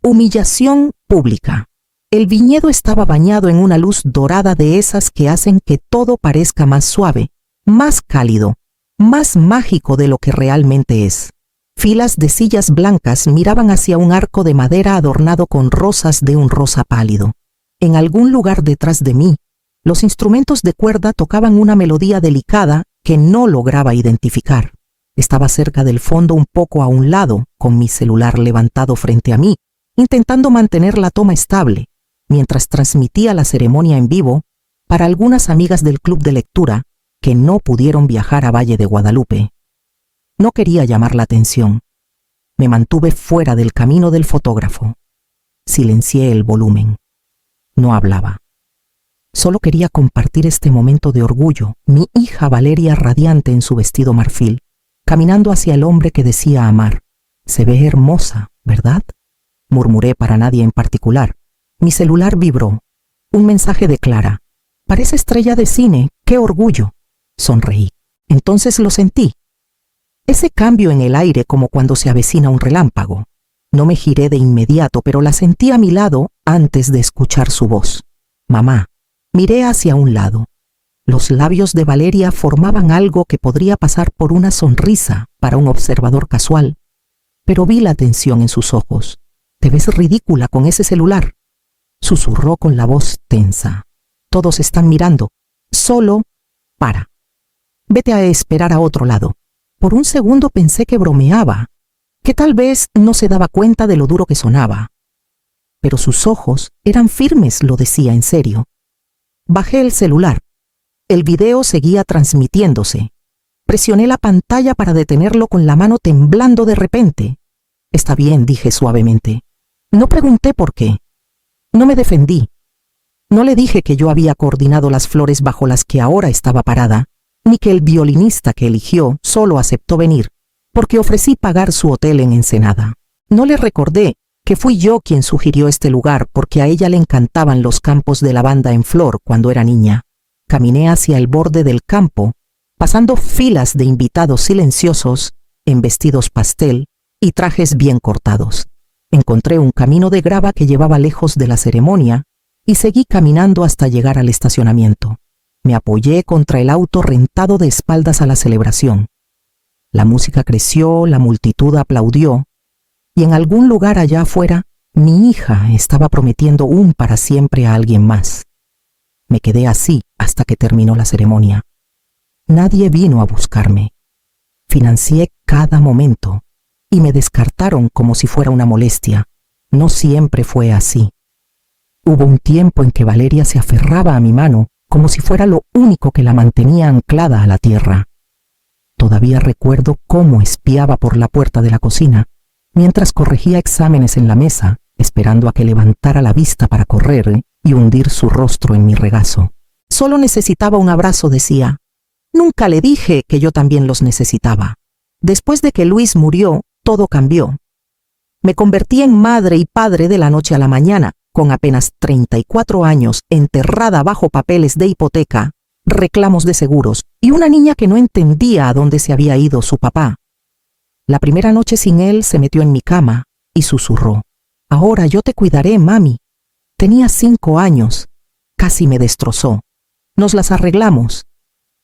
Humillación pública. El viñedo estaba bañado en una luz dorada de esas que hacen que todo parezca más suave, más cálido, más mágico de lo que realmente es. Filas de sillas blancas miraban hacia un arco de madera adornado con rosas de un rosa pálido. En algún lugar detrás de mí, los instrumentos de cuerda tocaban una melodía delicada que no lograba identificar. Estaba cerca del fondo, un poco a un lado, con mi celular levantado frente a mí, intentando mantener la toma estable, mientras transmitía la ceremonia en vivo para algunas amigas del club de lectura que no pudieron viajar a Valle de Guadalupe. No quería llamar la atención. Me mantuve fuera del camino del fotógrafo. Silencié el volumen. No hablaba. Solo quería compartir este momento de orgullo, mi hija Valeria radiante en su vestido marfil, caminando hacia el hombre que decía amar. Se ve hermosa, ¿verdad?, murmuré para nadie en particular. Mi celular vibró. Un mensaje de Clara. Parece estrella de cine, ¡qué orgullo! Sonreí. Entonces lo sentí. Ese cambio en el aire como cuando se avecina un relámpago. No me giré de inmediato, pero la sentí a mi lado antes de escuchar su voz. Mamá. Miré hacia un lado. Los labios de Valeria formaban algo que podría pasar por una sonrisa para un observador casual, pero vi la tensión en sus ojos. «Te ves ridícula con ese celular», susurró con la voz tensa. «Todos están mirando. Solo para. Vete a esperar a otro lado». Por un segundo pensé que bromeaba, que tal vez no se daba cuenta de lo duro que sonaba. Pero sus ojos eran firmes, lo decía en serio. Bajé el celular. El video seguía transmitiéndose. Presioné la pantalla para detenerlo con la mano temblando de repente. «Está bien», dije suavemente. No pregunté por qué. No me defendí. No le dije que yo había coordinado las flores bajo las que ahora estaba parada, ni que el violinista que eligió solo aceptó venir, porque ofrecí pagar su hotel en Ensenada. No le recordé que fui yo quien sugirió este lugar porque a ella le encantaban los campos de lavanda en flor cuando era niña. Caminé hacia el borde del campo, pasando filas de invitados silenciosos en vestidos pastel y trajes bien cortados. Encontré un camino de grava que llevaba lejos de la ceremonia y seguí caminando hasta llegar al estacionamiento. Me apoyé contra el auto rentado de espaldas a la celebración. La música creció, la multitud aplaudió, y en algún lugar allá afuera, mi hija estaba prometiendo un para siempre a alguien más. Me quedé así hasta que terminó la ceremonia. Nadie vino a buscarme. Financié cada momento. Y me descartaron como si fuera una molestia. No siempre fue así. Hubo un tiempo en que Valeria se aferraba a mi mano como si fuera lo único que la mantenía anclada a la tierra. Todavía recuerdo cómo espiaba por la puerta de la cocina, mientras corregía exámenes en la mesa, esperando a que levantara la vista para correr y hundir su rostro en mi regazo. Solo necesitaba un abrazo, decía. Nunca le dije que yo también los necesitaba. Después de que Luis murió, todo cambió. Me convertí en madre y padre de la noche a la mañana, con apenas 34 años, enterrada bajo papeles de hipoteca, reclamos de seguros y una niña que no entendía a dónde se había ido su papá. La primera noche sin él se metió en mi cama y susurró: «Ahora yo te cuidaré, mami». Tenía 5 años. Casi me destrozó. Nos las arreglamos.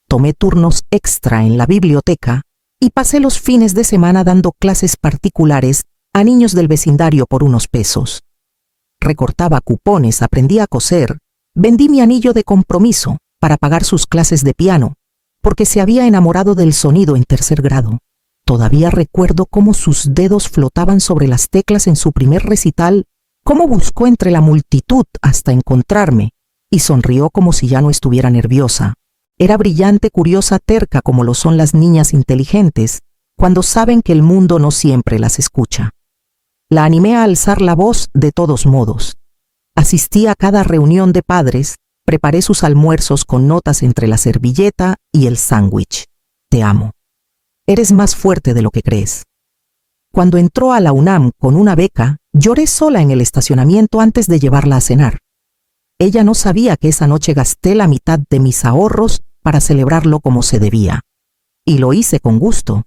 Tomé turnos extra en la biblioteca y pasé los fines de semana dando clases particulares a niños del vecindario por unos pesos. Recortaba cupones, aprendí a coser, vendí mi anillo de compromiso para pagar sus clases de piano, porque se había enamorado del sonido en 3er grado. Todavía recuerdo cómo sus dedos flotaban sobre las teclas en su primer recital, cómo buscó entre la multitud hasta encontrarme y sonrió como si ya no estuviera nerviosa. Era brillante, curiosa, terca como lo son las niñas inteligentes cuando saben que el mundo no siempre las escucha. La animé a alzar la voz de todos modos. Asistí a cada reunión de padres, preparé sus almuerzos con notas entre la servilleta y el sándwich. «Te amo. Eres más fuerte de lo que crees». Cuando entró a la UNAM con una beca, lloré sola en el estacionamiento antes de llevarla a cenar. Ella no sabía que esa noche gasté la mitad de mis ahorros para celebrarlo como se debía. Y lo hice con gusto.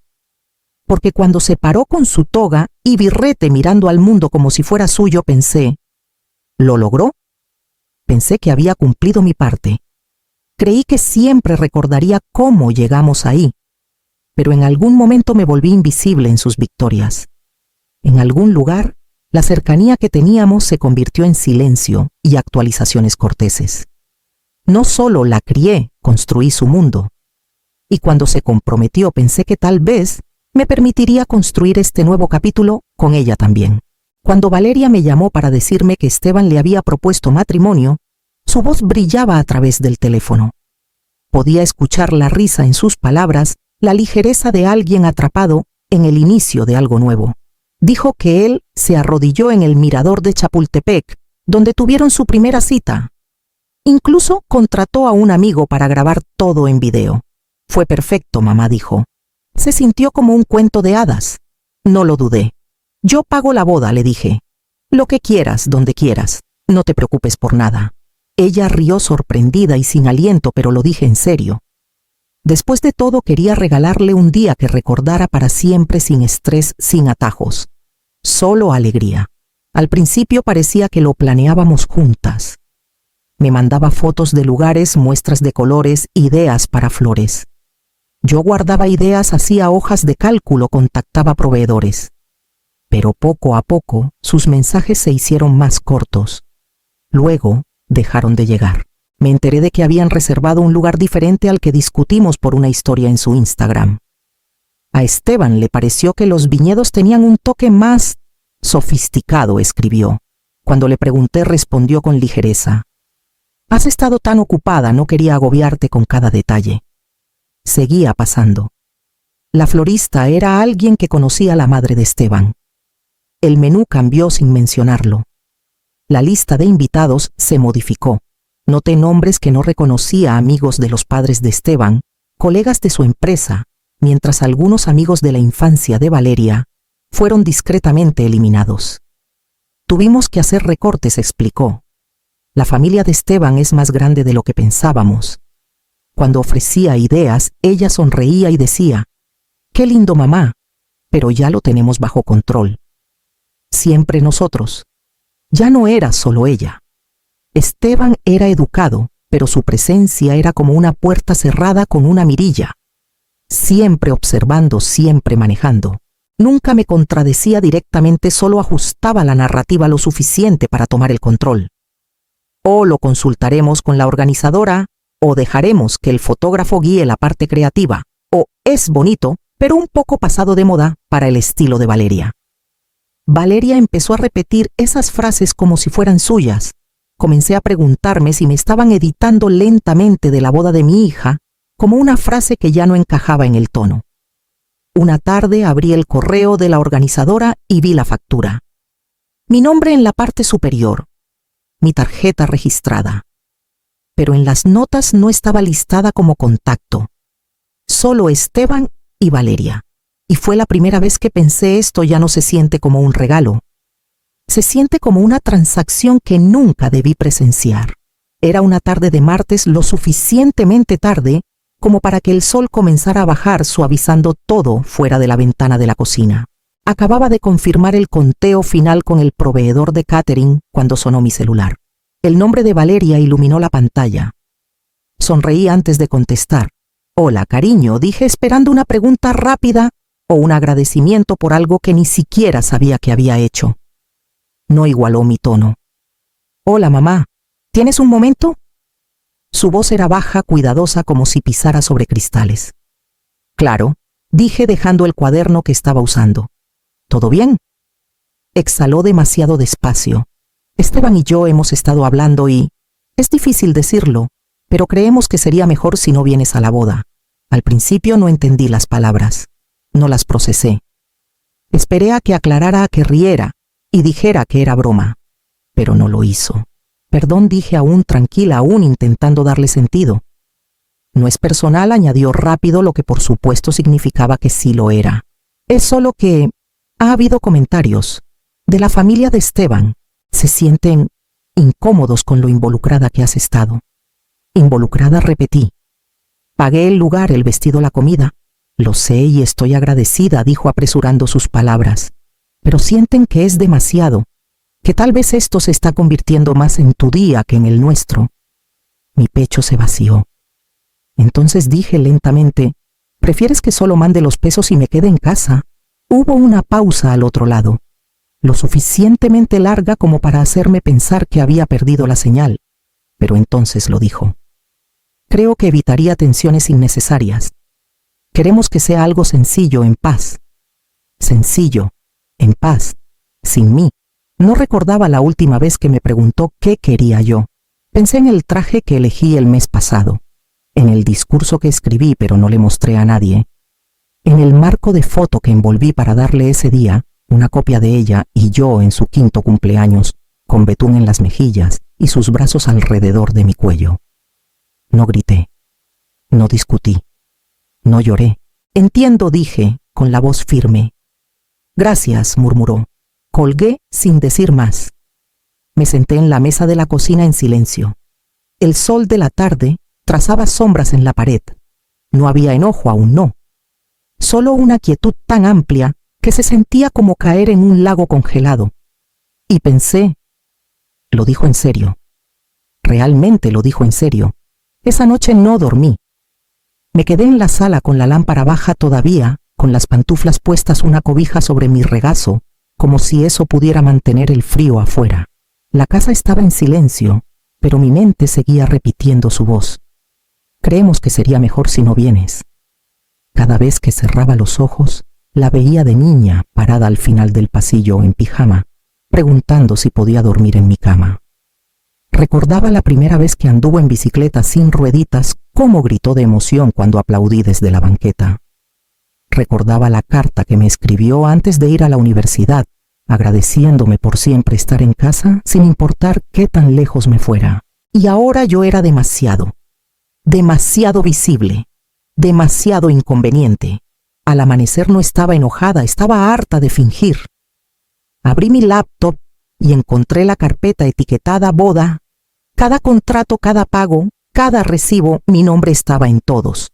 porque cuando se paró con su toga y birrete mirando al mundo como si fuera suyo, pensé, ¿lo logró? Pensé que había cumplido mi parte. Creí que siempre recordaría cómo llegamos ahí, pero en algún momento me volví invisible en sus victorias. En algún lugar, la cercanía que teníamos se convirtió en silencio y actualizaciones corteses. No solo la crié, construí su mundo. Y cuando se comprometió, pensé que tal vez me permitiría construir este nuevo capítulo con ella también. Cuando Valeria me llamó para decirme que Esteban le había propuesto matrimonio, su voz brillaba a través del teléfono. Podía escuchar la risa en sus palabras, la ligereza de alguien atrapado en el inicio de algo nuevo. Dijo que él se arrodilló en el mirador de Chapultepec, donde tuvieron su primera cita. Incluso contrató a un amigo para grabar todo en video. Fue perfecto, mamá dijo. Se sintió como un cuento de hadas. No lo dudé. Yo pago la boda, le dije. Lo que quieras, donde quieras. No te preocupes por nada. Ella rió sorprendida y sin aliento, pero lo dije en serio. Después de todo, quería regalarle un día que recordara para siempre, sin estrés, sin atajos. Solo alegría. Al principio parecía que lo planeábamos juntas. Me mandaba fotos de lugares, muestras de colores, ideas para flores. Yo guardaba ideas, hacía hojas de cálculo, contactaba proveedores. Pero poco a poco, sus mensajes se hicieron más cortos. Luego, dejaron de llegar. Me enteré de que habían reservado un lugar diferente al que discutimos por una historia en su Instagram. A Esteban le pareció que los viñedos tenían un toque más sofisticado, escribió. Cuando le pregunté, respondió con ligereza. Has estado tan ocupada, no quería agobiarte con cada detalle. Seguía pasando. La florista era alguien que conocía a la madre de Esteban. El menú cambió sin mencionarlo. La lista de invitados se modificó. Noté nombres que no reconocía, amigos de los padres de Esteban, colegas de su empresa, mientras algunos amigos de la infancia de Valeria fueron discretamente eliminados. Tuvimos que hacer recortes, explicó. La familia de Esteban es más grande de lo que pensábamos. Cuando ofrecía ideas, ella sonreía y decía, «Qué lindo, mamá, pero ya lo tenemos bajo control». Siempre nosotros. Ya no era solo ella. Esteban era educado, pero su presencia era como una puerta cerrada con una mirilla. Siempre observando, siempre manejando. Nunca me contradecía directamente, solo ajustaba la narrativa lo suficiente para tomar el control. O lo consultaremos con la organizadora, o dejaremos que el fotógrafo guíe la parte creativa, o es bonito, pero un poco pasado de moda para el estilo de Valeria. Valeria empezó a repetir esas frases como si fueran suyas. Comencé a preguntarme si me estaban editando lentamente de la boda de mi hija, como una frase que ya no encajaba en el tono. Una tarde abrí el correo de la organizadora y vi la factura. Mi nombre en la parte superior, mi tarjeta registrada. Pero en las notas no estaba listada como contacto. Solo Esteban y Valeria. Y fue la primera vez que pensé, esto ya no se siente como un regalo. Se siente como una transacción que nunca debí presenciar. Era una tarde de martes, lo suficientemente tarde como para que el sol comenzara a bajar, suavizando todo fuera de la ventana de la cocina. Acababa de confirmar el conteo final con el proveedor de catering cuando sonó mi celular. El nombre de Valeria iluminó la pantalla. Sonreí antes de contestar. «Hola, cariño», dije, esperando una pregunta rápida o un agradecimiento por algo que ni siquiera sabía que había hecho. No igualó mi tono. «Hola, mamá, ¿tienes un momento?» Su voz era baja, cuidadosa, como si pisara sobre cristales. «Claro», dije, dejando el cuaderno que estaba usando. «¿Todo bien?» Exhaló demasiado despacio. «Esteban y yo hemos estado hablando y... es difícil decirlo, pero creemos que sería mejor si no vienes a la boda. Al principio no entendí las palabras. No las procesé. Esperé a que aclarara, a que riera y dijera que era broma. Pero no lo hizo. «Perdón», dije, aún tranquila, aún intentando darle sentido. «No es personal», añadió rápido, lo que por supuesto significaba que sí lo era. «Es solo que ha habido comentarios de la familia de Esteban. Se sienten incómodos con lo involucrada que has estado». «Involucrada», repetí. Pagué el lugar, el vestido, la comida. Lo sé y estoy agradecida, dijo apresurando sus palabras, pero sienten que es demasiado, que tal vez esto se está convirtiendo más en tu día que en el nuestro. Mi pecho se vació. Entonces dije lentamente, ¿prefieres que solo mande los pesos y me quede en casa? Hubo una pausa al otro lado, lo suficientemente larga como para hacerme pensar que había perdido la señal, pero entonces lo dijo. Creo que evitaría tensiones innecesarias. Queremos que sea algo sencillo, en paz. Sencillo, en paz, sin mí. No recordaba la última vez que me preguntó qué quería yo. Pensé en el traje que elegí el mes pasado, en el discurso que escribí pero no le mostré a nadie, en el marco de foto que envolví para darle ese día, una copia de ella y yo en su 5º cumpleaños, con betún en las mejillas y sus brazos alrededor de mi cuello. No grité, no discutí, no lloré. Entiendo, dije, con la voz firme. Gracias, murmuró. Colgué sin decir más. Me senté en la mesa de la cocina en silencio. El sol de la tarde trazaba sombras en la pared. No había enojo, aún no. Solo una quietud tan amplia que se sentía como caer en un lago congelado. Y pensé, lo dijo en serio. Realmente lo dijo en serio. Esa noche no dormí. Me quedé en la sala con la lámpara baja todavía, con las pantuflas puestas, una cobija sobre mi regazo, como si eso pudiera mantener el frío afuera. La casa estaba en silencio, pero mi mente seguía repitiendo su voz. Creemos que sería mejor si no vienes. Cada vez que cerraba los ojos, la veía de niña parada al final del pasillo en pijama, preguntando si podía dormir en mi cama. Recordaba la primera vez que anduvo en bicicleta sin rueditas, cómo gritó de emoción cuando aplaudí desde la banqueta. Recordaba la carta que me escribió antes de ir a la universidad, agradeciéndome por siempre estar en casa sin importar qué tan lejos me fuera. Y ahora yo era demasiado visible, demasiado inconveniente. Al amanecer no estaba enojada, estaba harta de fingir. Abrí mi laptop y encontré la carpeta etiquetada boda. Cada contrato, cada pago, cada recibo, mi nombre estaba en todos.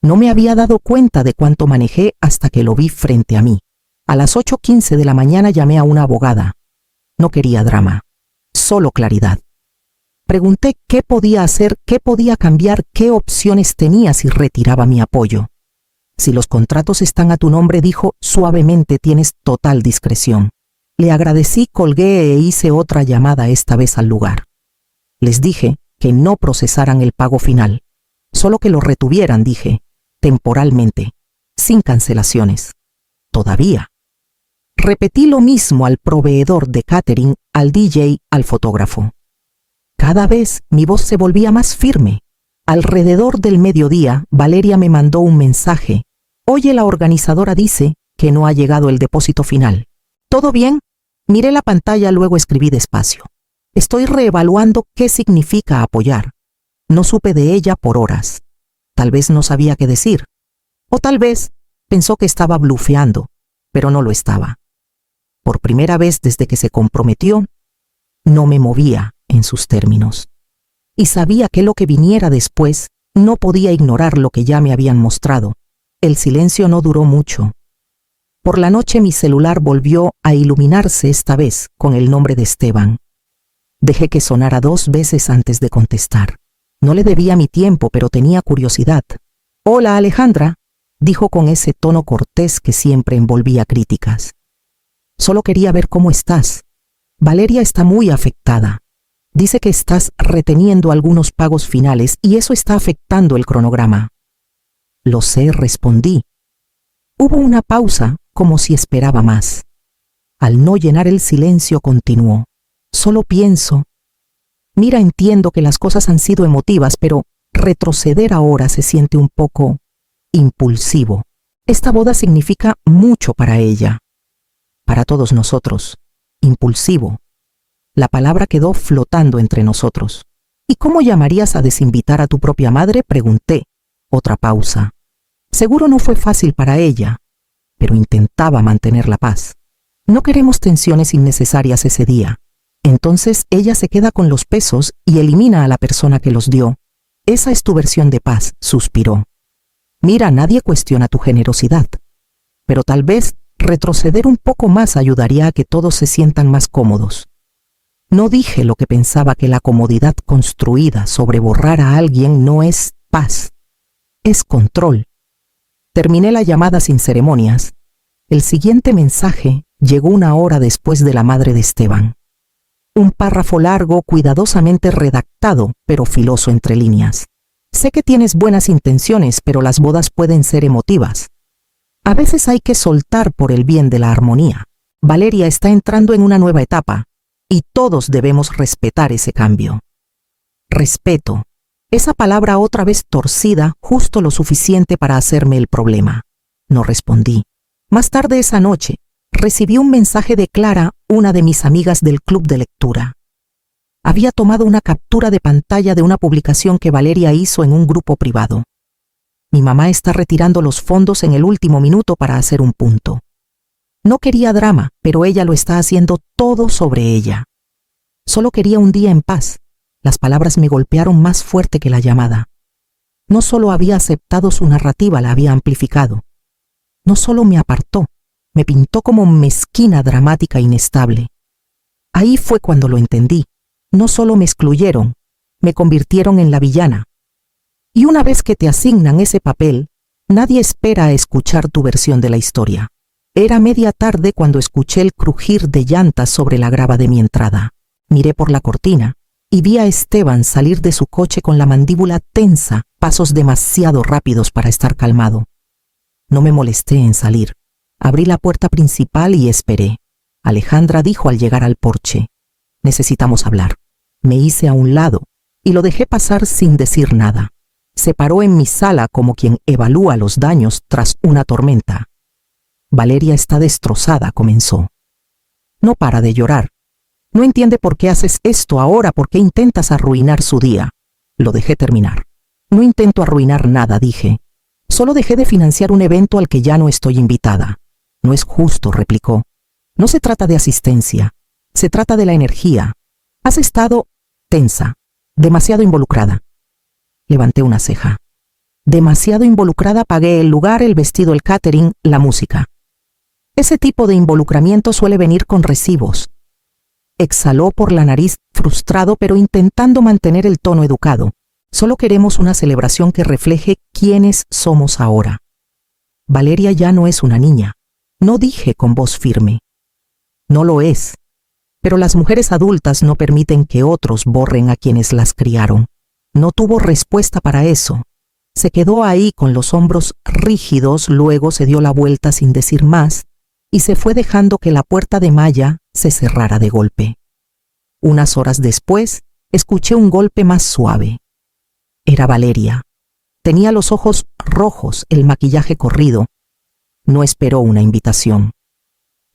No me había dado cuenta de cuánto manejé hasta que lo vi frente a mí. A las 8:15 de la mañana llamé a una abogada. No quería drama, solo claridad. Pregunté qué podía hacer, qué podía cambiar, qué opciones tenía si retiraba mi apoyo. Si los contratos están a tu nombre, dijo suavemente, tienes total discreción. Le agradecí, colgué e hice otra llamada, esta vez al lugar. Les dije que no procesaran el pago final, solo que lo retuvieran, dije, temporalmente, sin cancelaciones. Todavía. Repetí lo mismo al proveedor de catering, al DJ, al fotógrafo. Cada vez mi voz se volvía más firme. Alrededor del mediodía, Valeria me mandó un mensaje. Oye, la organizadora dice que no ha llegado el depósito final. ¿Todo bien? Miré la pantalla, luego escribí despacio. Estoy reevaluando qué significa apoyar. No supe de ella por horas. Tal vez no sabía qué decir. O tal vez pensó que estaba blufeando, pero no lo estaba. Por primera vez desde que se comprometió, no me movía en sus términos. Y sabía que lo que viniera después no podía ignorar lo que ya me habían mostrado. El silencio no duró mucho. Por la noche mi celular volvió a iluminarse, esta vez con el nombre de Esteban. Dejé que sonara 2 veces antes de contestar. No le debía mi tiempo, pero tenía curiosidad. Hola, Alejandra, dijo con ese tono cortés que siempre envolvía críticas. Solo quería ver cómo estás. Valeria está muy afectada. Dice que estás reteniendo algunos pagos finales y eso está afectando el cronograma. Lo sé, respondí. Hubo una pausa, como si esperaba más. Al no llenar el silencio, continuó. Solo pienso. Mira, entiendo que las cosas han sido emotivas, pero retroceder ahora se siente un poco impulsivo. Esta boda significa mucho para ella. Para todos nosotros. Impulsivo. La palabra quedó flotando entre nosotros. ¿Y cómo llamarías a desinvitar a tu propia madre?, pregunté. Otra pausa. Seguro no fue fácil para ella, pero intentaba mantener la paz. No queremos tensiones innecesarias ese día. Entonces ella se queda con los pesos y elimina a la persona que los dio. Esa es tu versión de paz, suspiró. Mira, nadie cuestiona tu generosidad, pero tal vez retroceder un poco más ayudaría a que todos se sientan más cómodos. No dije lo que pensaba, que la comodidad construida sobre borrar a alguien no es paz, es control. Terminé la llamada sin ceremonias. El siguiente mensaje llegó 1 hora después de la madre de Esteban. Un párrafo largo, cuidadosamente redactado, pero filoso entre líneas. Sé que tienes buenas intenciones, pero las bodas pueden ser emotivas. A veces hay que soltar por el bien de la armonía. Valeria está entrando en una nueva etapa, y todos debemos respetar ese cambio. Respeto. Esa palabra otra vez torcida, justo lo suficiente para hacerme el problema. No respondí. Más tarde esa noche, recibí un mensaje de Clara, una de mis amigas del club de lectura. Había tomado una captura de pantalla de una publicación que Valeria hizo en un grupo privado. Mi mamá está retirando los fondos en el último minuto para hacer un punto. No quería drama, pero ella lo está haciendo todo sobre ella. Solo quería un día en paz. Las palabras me golpearon más fuerte que la llamada. No solo había aceptado su narrativa, la había amplificado. No solo me apartó, me pintó como mezquina, dramática, inestable. Ahí fue cuando lo entendí. No solo me excluyeron, me convirtieron en la villana. Y una vez que te asignan ese papel, nadie espera a escuchar tu versión de la historia. Era media tarde cuando escuché el crujir de llantas sobre la grava de mi entrada. Miré por la cortina y vi a Esteban salir de su coche con la mandíbula tensa, pasos demasiado rápidos para estar calmado. No me molesté en salir. Abrí la puerta principal y esperé. Alejandra dijo al llegar al porche: necesitamos hablar. Me hice a un lado y lo dejé pasar sin decir nada. Se paró en mi sala como quien evalúa los daños tras una tormenta. Valeria está destrozada, comenzó. No para de llorar. No entiende por qué haces esto ahora, por qué intentas arruinar su día. Lo dejé terminar. No intento arruinar nada, dije. Solo dejé de financiar un evento al que ya no estoy invitada. No es justo, replicó. No se trata de asistencia. Se trata de la energía. Has estado tensa, demasiado involucrada. Levanté una ceja. Demasiado involucrada, pagué el lugar, el vestido, el catering, la música. Ese tipo de involucramiento suele venir con recibos. Exhaló por la nariz, frustrado pero intentando mantener el tono educado. Solo queremos una celebración que refleje quiénes somos ahora. Valeria ya no es una niña. No dije con voz firme. No lo es. Pero las mujeres adultas no permiten que otros borren a quienes las criaron. No tuvo respuesta para eso. Se quedó ahí con los hombros rígidos, luego se dio la vuelta sin decir más y se fue dejando que la puerta de malla se cerrara de golpe. Unas horas después, escuché un golpe más suave. Era Valeria. Tenía los ojos rojos, el maquillaje corrido. No esperó una invitación.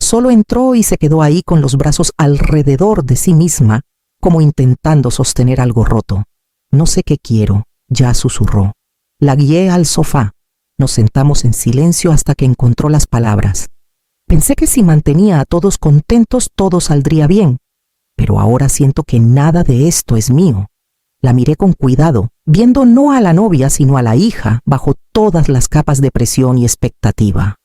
Solo entró y se quedó ahí con los brazos alrededor de sí misma, como intentando sostener algo roto. No sé qué quiero, ya susurró. La guié al sofá. Nos sentamos en silencio hasta que encontró las palabras. Pensé que si mantenía a todos contentos todo saldría bien, pero ahora siento que nada de esto es mío. La miré con cuidado, viendo no a la novia sino a la hija bajo todas las capas de presión y expectativa.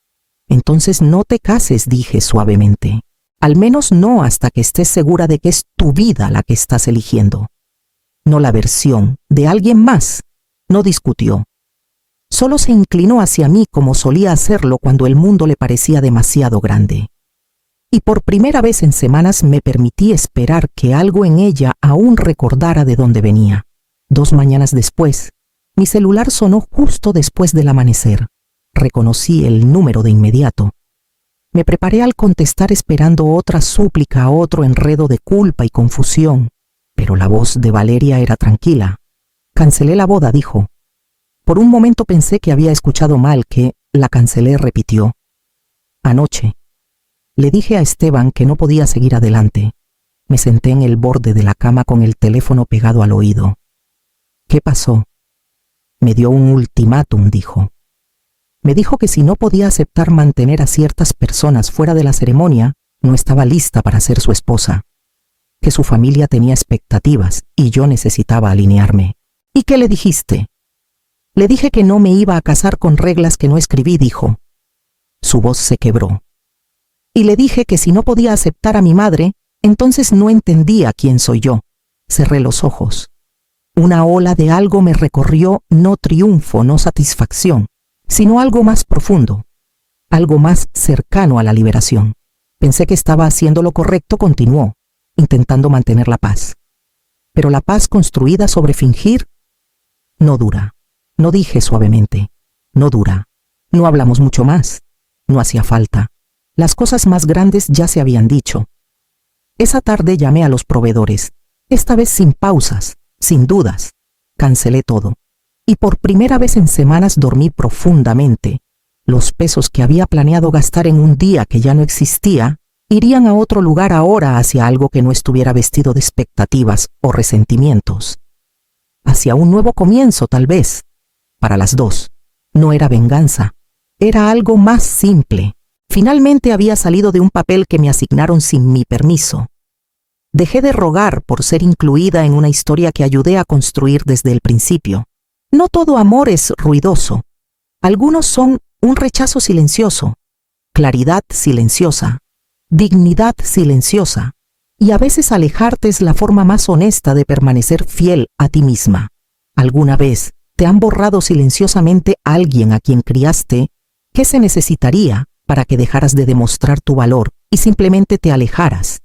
Entonces no te cases, dije suavemente. Al menos no hasta que estés segura de que es tu vida la que estás eligiendo. No la versión de alguien más. No discutió. Solo se inclinó hacia mí como solía hacerlo cuando el mundo le parecía demasiado grande. Y por primera vez en semanas me permití esperar que algo en ella aún recordara de dónde venía. 2 mañanas después, mi celular sonó justo después del amanecer. Reconocí el número de inmediato. Me preparé al contestar esperando otra súplica, otro enredo de culpa y confusión, pero la voz de Valeria era tranquila. Cancelé la boda, dijo. Por un momento pensé que había escuchado mal, que la cancelé, repitió. Anoche. Le dije a Esteban que no podía seguir adelante. Me senté en el borde de la cama con el teléfono pegado al oído. ¿Qué pasó? Me dio un ultimátum, dijo. Me dijo que si no podía aceptar mantener a ciertas personas fuera de la ceremonia, no estaba lista para ser su esposa. Que su familia tenía expectativas y yo necesitaba alinearme. ¿Y qué le dijiste? Le dije que no me iba a casar con reglas que no escribí, dijo. Su voz se quebró. Y le dije que si no podía aceptar a mi madre, entonces no entendía quién soy yo. Cerré los ojos. Una ola de algo me recorrió, no triunfo, no satisfacción, sino algo más profundo, algo más cercano a la liberación. Pensé que estaba haciendo lo correcto, continuó, intentando mantener la paz. Pero la paz construida sobre fingir no dura. No dije suavemente, no dura. No hablamos mucho más. No hacía falta. Las cosas más grandes ya se habían dicho. Esa tarde llamé a los proveedores, esta vez sin pausas, sin dudas. Cancelé todo. Y por primera vez en semanas dormí profundamente. Los pesos que había planeado gastar en un día que ya no existía, irían a otro lugar ahora, hacia algo que no estuviera vestido de expectativas o resentimientos. Hacia un nuevo comienzo, tal vez. Para las dos. No era venganza. Era algo más simple. Finalmente había salido de un papel que me asignaron sin mi permiso. Dejé de rogar por ser incluida en una historia que ayudé a construir desde el principio. No todo amor es ruidoso. Algunos son un rechazo silencioso, claridad silenciosa, dignidad silenciosa, y a veces alejarte es la forma más honesta de permanecer fiel a ti misma. ¿Alguna vez te han borrado silenciosamente alguien a quien criaste? ¿Qué se necesitaría para que dejaras de demostrar tu valor y simplemente te alejaras?